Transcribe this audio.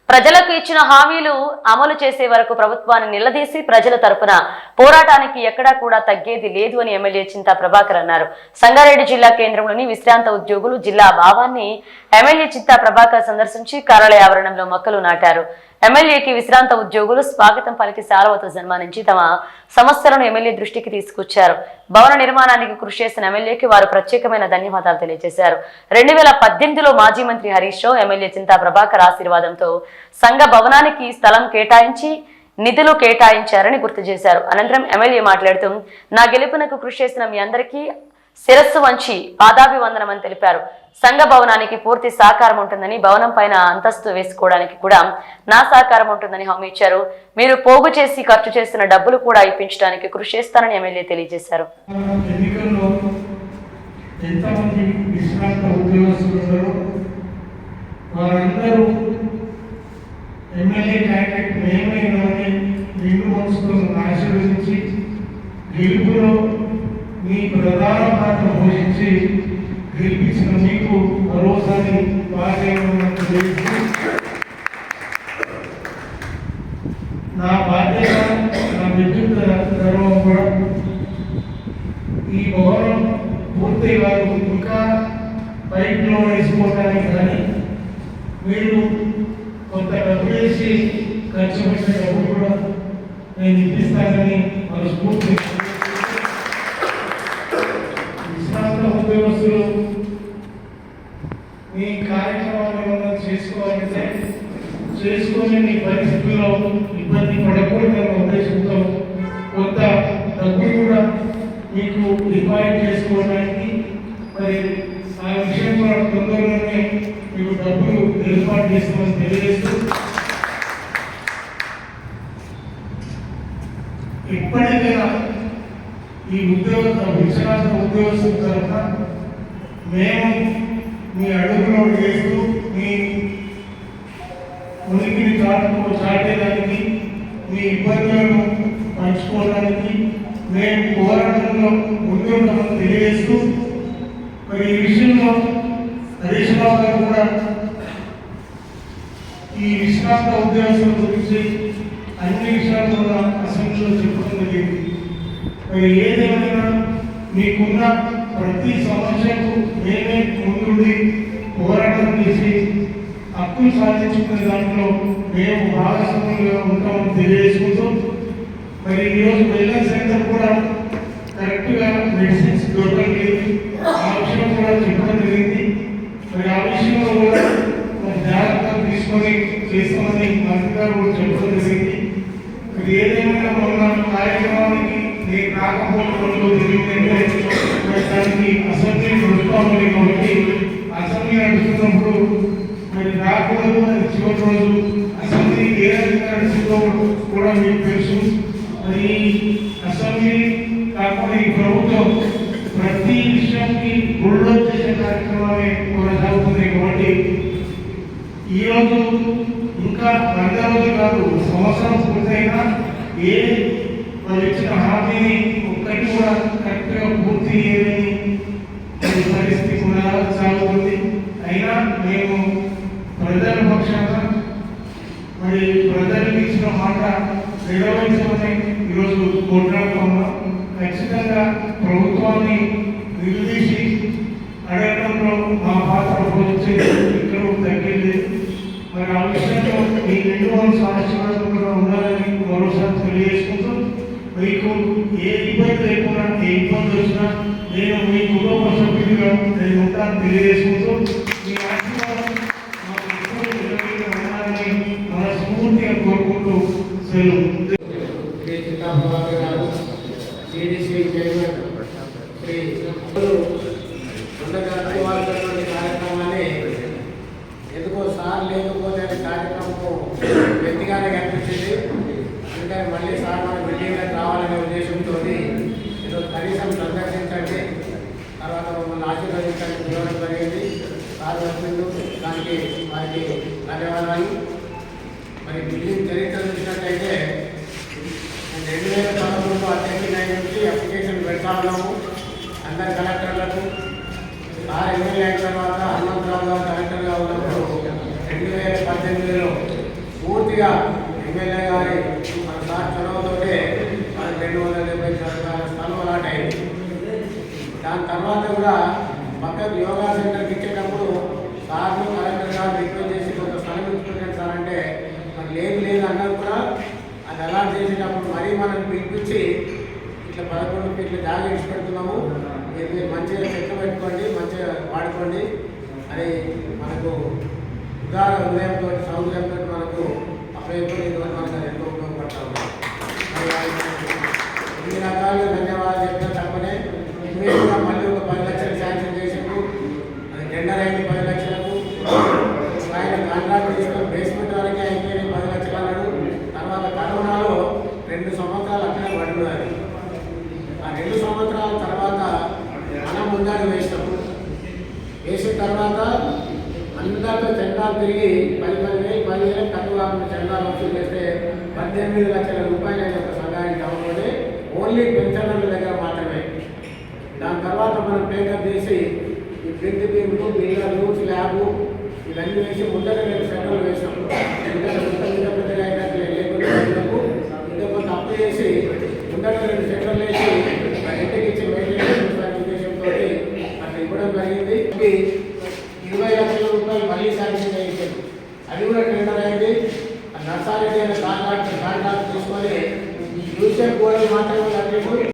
ప్రజలకు ఇచ్చిన హామీలు అమలు చేసే వరకు ప్రభుత్వాన్ని నిలదీసి ప్రజల తరపున పోరాటానికి ఎక్కడా కూడా తగ్గేది లేదు అని ఎమ్మెల్యే చింతా ప్రభాకర్ అన్నారు. సంగారెడ్డి జిల్లా కేంద్రంలోని విశ్రాంత ఉద్యోగులు జిల్లా భావాన్ని ఎమ్మెల్యే చింతా ప్రభాకర్ సందర్శించి కార్యాలయ ఆవరణంలో మొక్కలు నాటారు. ఎమ్మెల్యేకి విశ్రాంత ఉద్యోగులు స్వాగతం పలికి శాలువతో సన్మానించి తమ సమస్యలను ఎమ్మెల్యే దృష్టికి తీసుకొచ్చారు. భవన నిర్మాణానికి కృషి చేసిన ఎమ్మెల్యేకి వారు ప్రత్యేకమైన ధన్యవాదాలు తెలియజేశారు. 2018లో మాజీ మంత్రి హరీష్ రావు ఎమ్మెల్యే చింతా ప్రభాకర్ ఆశీర్వాదంతో సంఘ భవనానికి స్థలం కేటాయించి నిధులు కేటాయించారని గుర్తు చేశారు. అనంతరం ఎమ్మెల్యే మాట్లాడుతూ నా గెలుపునకు కృషి చేసిన మీ అందరికీ శిరస్సు వంచి పాదాభివందనం అని తెలిపారు. సంఘ భవనానికి పూర్తి సహకారం ఉంటుందని, భవనం పైన అంతస్తు వేసుకోవడానికి కూడా నా సహకారం ఉంటుందని హామీ ఇచ్చారు. మీరు పోగు చేసి ఖర్చు చేసిన డబ్బులు కూడా ఇప్పించడానికి కృషి చేస్తానని ఎమ్మెల్యే తెలియజేశారు. మీ ప్రధాన పాత్ర పోషించి గెలిపించిన మీకు మరోసారి నా బాధ్యత, నా విద్యుత్ గర్వం కూడా ఈ భవనం పూర్తి వారు ఇంకా పైప్లో వేసుకోవడానికి కానీ మీరు కొంత డబ్బు వేసి ఖర్చు పెట్టిన డబ్బు కూడా నేను ఇప్పిస్తానని మనస్ఫూర్తి ఉద్యోగస్తులు మీ కార్యక్రమాలు చేసుకోవాలంటే చేసుకోలేని పరిస్థితుల్లో ఇబ్బంది పడకూడదన్న ఉద్దేశంతో కొంత డబ్బు కూడా మీకు డిపాజిట్ చేసుకోవడానికి మరి ఆ విషయం కూడా తొందరలోనే మీకు డబ్బులు ఏర్పాటు చేస్తామని తెలియజేస్తూ ఇప్పటికైనా ఈ విశ్రాంత ఉద్యోగస్తుల తరఫున మేము మీ అడుగులో వేస్తూ మీ ఉనికిని చాటేదానికి, మీ ఇబ్బందులను పంచుకోవడానికి మేము పోరాటంలో ముందుంటామని తెలియజేస్తూ మరి ఈ విషయంలో హరీష్ రావు గారు కూడా ఈ విశ్రాంత ఉద్యోగస్తుల గురించి అన్ని విషయాలు కూడా అసెంబ్లీలో చెప్పడం జరిగింది. మరి ఏదేమైనా మీకున్న ప్రతి సమస్యకు మేమే ముందుండి పోరాటం చేసి హక్కులు సాధించుకునే దాంట్లో మేము భాగస్వాములుగా ఉంటామని తెలియజేసుకుంటూ మరి ఈరోజు వెల్నెస్ సెంటర్ కూడా కరెక్ట్గా మెడిసిన్స్ దొరకలేదు, ఆ విషయం కూడా చెప్పడం జరిగింది. మరి ఆ విషయంలో కూడా మరి జాగ్రత్తలు తీసుకొని చేస్తామని మంత్రి గారు కూడా చెప్పడం జరిగింది. మరి ఏదేమైనా మొన్న కార్యక్రమానికి నేను రాకపోవడంలో జరిగిందంటే దానికి అసెంబ్లీ నడుచుకోవాలి కాబట్టి అసెంబ్లీ నడుస్తున్నప్పుడు మరి రాకూడదు అని చివరి రోజు అసెంబ్లీ ఏ రకంగా నడుస్తుందో కూడా మీకు తెలుసు. మరి అసెంబ్లీ కాకుండా ఈ ప్రభుత్వం ప్రతి విషయానికి గుళ్ళో చేసే కార్యక్రమాలే కొనసాగుతున్నాయి కాబట్టి ఈరోజు ఇంకా 100 రోజులు కాదు, సంవత్సరం పూర్తయినా ఏ వాళ్ళు ఇచ్చిన హామీని ఒక్కటి కూడా కరెక్ట్గా పూర్తి చేయలేని పరిస్థితి కూడా సాగుతుంది. అయినా మేము ప్రజల పక్షాన మరి ప్రజలకు ఇచ్చిన మాట నెరవేర్చమని ఈరోజు కొట్లాడుతున్నాం. ఖచ్చితంగా ప్రభుత్వాన్ని నిలదీసి అడగడంలో మా పాత్ర పోషించేది ఇక్కడ తగ్గేది. మరి ఆ విషయంలో మీ 2 వందల ఆశీర్వాదం కూడా ఉండాలని మరోసారి తెలియజేసుకుంటూ మీకు ఏ ఇబ్బంది లేకుండా ఏ ఇబ్బంది వచ్చినా నేను మీ కుటుంబ సభ్యులుగా నేను ఉంటాను తెలియజేసుకుంటూ మీ ఆశీర్వాదం మాకు ఎప్పుడు ఉండాలని మనస్ఫూర్తిగా కోరుకుంటూ సెలవు. కార్యక్రమాన్ని ఎందుకో సార్ లేకపోతే కార్యక్రమం వ్యక్తిగానే కనిపించింది. అందుకని మళ్ళీ సార్ మన బిల్డింగ్లోకి రావాలనే ఉద్దేశంతో ఈరోజు కనీసం సందర్శించండి, తర్వాత మమ్మల్ని ఆశీర్వదించండి పిలవడం జరిగింది. సార్ వచ్చిండు, దానికి వారికి ధన్యవాదాలు. మరి బిల్డింగ్ చరిత్ర చూసినట్టయితే 2011 అధ్యక్షుడి నుంచి అప్లికేషన్ పెడతా ఉన్నాము అందరి కలెక్టర్లకు. సార్ ఎమ్మెల్యే అయిన తర్వాత హనుమంతరావు గారు కలెక్టర్గా ఉన్నప్పుడు 2018లో పూర్తిగా ఎమ్మెల్యే గారి మన సార్ చొరవతోటే మనకు 270 స్థలం అలాట్ అయింది. దాని తర్వాత కూడా పక్కకు యోగా సెంటర్కి ఇచ్చేటప్పుడు సార్లు కలెక్టర్ గారు రిక్వెస్ట్ చేసి కొంత స్థలం ఇచ్చుకుంటాను సార్ అంటే మరి లేదు అన్నది కూడా అది అలాట్ చేసేటప్పుడు మరీ మనం పిలిపించి ఇట్లా 11 ఫీట్ల జాగా ఇచ్చి పెడుతున్నాము, మీరు మంచిగా చెట్లు పెట్టుకోండి, మంచిగా వాడుకోండి అని మనకు ఉదయంతో సౌకర్యంతో మనకు అప్రయోజనం మనకు అది ఎంతో ఉపయోగపడతా ఉన్నాం. ఇన్ని రకాలుగా ధన్యవాదాలు చెప్తే తప్పనే ఇమీడియట్గా మళ్ళీ ఒక 10 లక్షలు శాంక్షన్ చేసాము. అది టెండర్ అయింది 10 లక్షలకు. ఆయన కాంట్రాక్ట్ తీసుకొని బేస్మెంట్ వరకే అయిపోయింది 10 లక్షలు అన్నాడు. తర్వాత కరోనాలో 2 సంవత్సరాలు అక్కడే పడుతున్నారు. ఆ 2 సంవత్సరాల తర్వాత మనం ముందడుగు వేసిన తర్వాత అందరితో చందాలు తిరిగి 10,000 తక్కువ కాకుండా చందాలు వసూలు చేస్తే 18 లక్షల రూపాయలు అయిన ఒక సంఘానికి అవ్వకపోతే ఓన్లీ పెన్షనర్ల దగ్గర మాత్రమే. దాని తర్వాత మనం పేకప్ చేసి ఈ బ్రిడ్జ్ బీమ్లు, పిల్లలు, స్లాబ్ ఇవన్నీ వేసి ముందర 2 సెంటర్లు వేసాం. ఇంకా పెద్దగా అయినట్లు లేకుండా ఇంకా కొంత అప్పు చేసి ముందర 2 సెంటర్లు వేసి ఇంటికి ఇచ్చి మెయింటెనెన్స్ ఉద్దేశంతో అట్లా ఇవ్వడం జరిగింది. 20 లక్షల రూపాయలు మళ్ళీ శాంక్షన్ చేయించారు. అది కూడా టెండర్ అయింది. నర్సారెడ్డి అనే కాంట్రాక్ట్ తీసుకొని ఫ్యూచర్ గోడలు మాత్రమే కట్టిండు.